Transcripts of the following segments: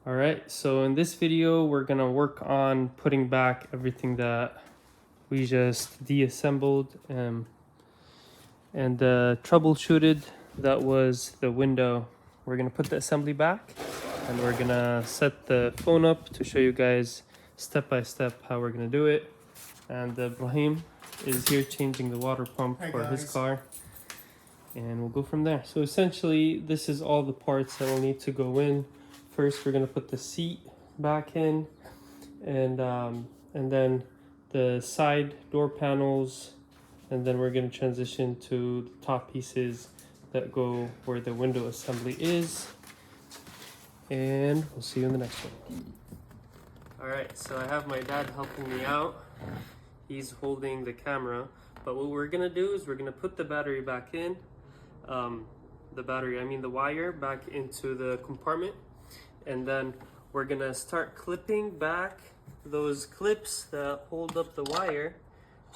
All right, so in this video, we're gonna work on putting back everything that we just deassembled and troubleshooted. That was the window. We're gonna put the assembly back and we're gonna set the phone up to show you guys step by step how we're gonna do it. And Brahim is here changing the water pump for his car. And we'll go from there. So essentially, this is all the parts that will need to go in. First, we're gonna put the seat back in, and then the side door panels, and then we're gonna transition to the top pieces that go where the window assembly is. And we'll see you in the next one. All right, so I have my dad helping me out. He's holding the camera, but what we're gonna do is we're gonna put the battery back in. The wire back into the compartment, and then we're gonna start clipping back those clips that hold up the wire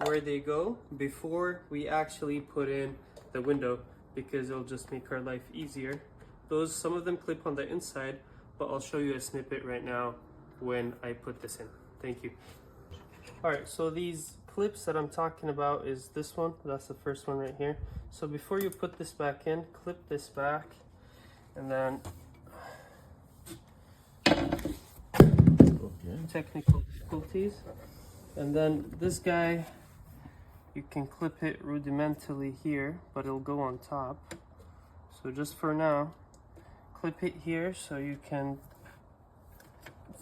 where they go before we actually put in the window, because it'll just make our life easier. Some of them clip on the inside, but I'll show you a snippet right now when I put this in. Thank you. All right, so these clips that I'm talking about is this one. That's the first one right here. So before you put this back in, clip this back, and then technical difficulties. And then this guy, you can clip it rudimentarily here, but it'll go on top. So just for now, clip it here so you can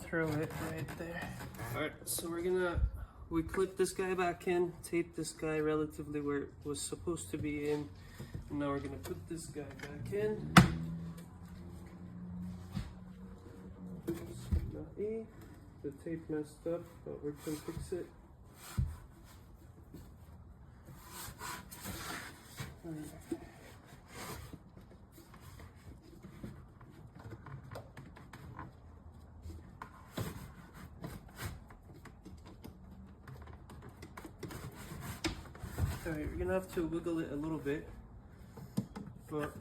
throw it right there. All right, so we clip this guy back in, tape this guy relatively where it was supposed to be in. And now we're gonna put this guy back in. The tape messed up, but we can fix it. Alright, you're gonna have to wiggle it a little bit, but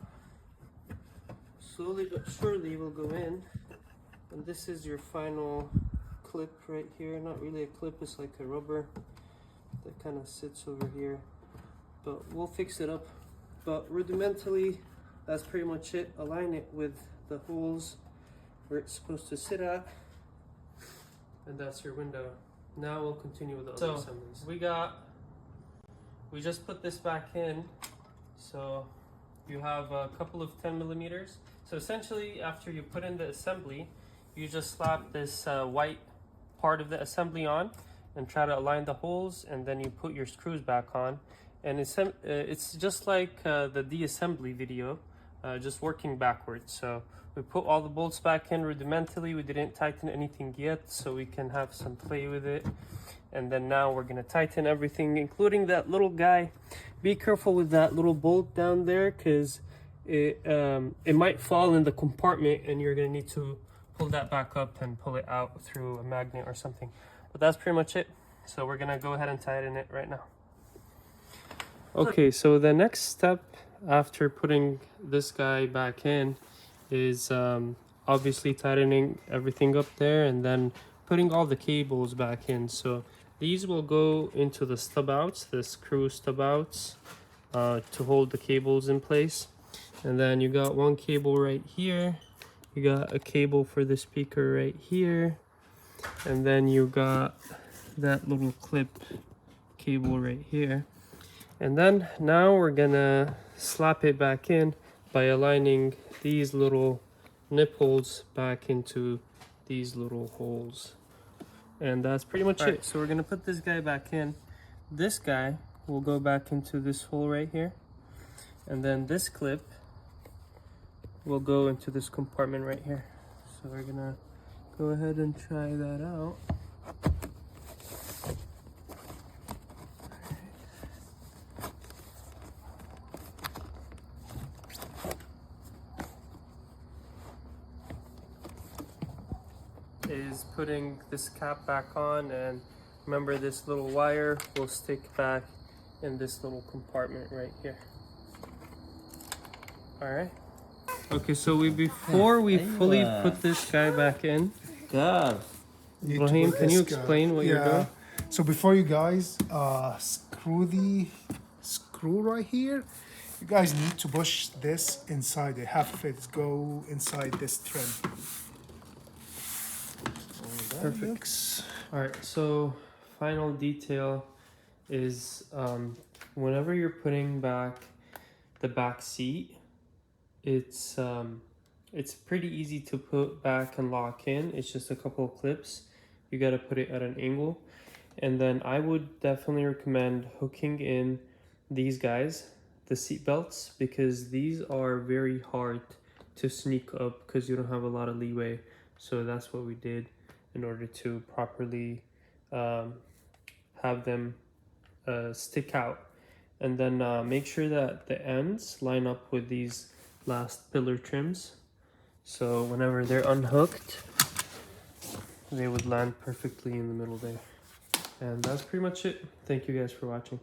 slowly but surely will go in. And this is your final clip right here. Not really a clip, it's like a rubber that kind of sits over here, but we'll fix it up. But rudimentally, that's pretty much it. Align it with the holes where it's supposed to sit at, and that's your window. Now we'll continue with the other assemblies. We just put this back in, so you have a couple of 10 millimeters. So essentially, after you put in the assembly, you just slap this white part of the assembly on and try to align the holes, and then you put your screws back on. And it's just like the de-assembly video, just working backwards. So we put all the bolts back in rudimentarily. We didn't tighten anything yet, so we can have some play with it. And then now we're gonna tighten everything, including that little guy. Be careful with that little bolt down there, because it might fall in the compartment, and you're gonna need to pull that back up and pull it out through a magnet or something. But that's pretty much it. So we're gonna go ahead and tighten it right now. Okay, so the next step after putting this guy back in is obviously tightening everything up there, and then putting all the cables back in. So these will go into the stub outs, the screw stub outs, to hold the cables in place. And then you got one cable right here. You got a cable for the speaker right here. And then you got that little clip cable right here. And then now we're gonna slap it back in by aligning these little nip holes back into these little holes. And that's pretty much it. So we're gonna put this guy back in. This guy will go back into this hole right here. And then this clip will go into this compartment right here. So we're gonna go ahead and try that out. Is putting this cap back on, and remember, this little wire will stick back in this little compartment right here. All right. Okay, so before we fully put this guy back in, God. Ibrahim, can you explain what you're doing? So before you guys screw the screw right here, you guys need to push this inside it. Half of it go inside this trim. Perfect. All right, so final detail is whenever you're putting back the back seat, it's pretty easy to put back and lock in. It's just a couple of clips. You got to put it at an angle. And then I would definitely recommend hooking in these guys, the seat belts, because these are very hard to sneak up because you don't have a lot of leeway. So that's what we did in order to properly have them stick out. And then make sure that the ends line up with these last pillar trims. So whenever they're unhooked, they would land perfectly in the middle there. And that's pretty much it. Thank you guys for watching.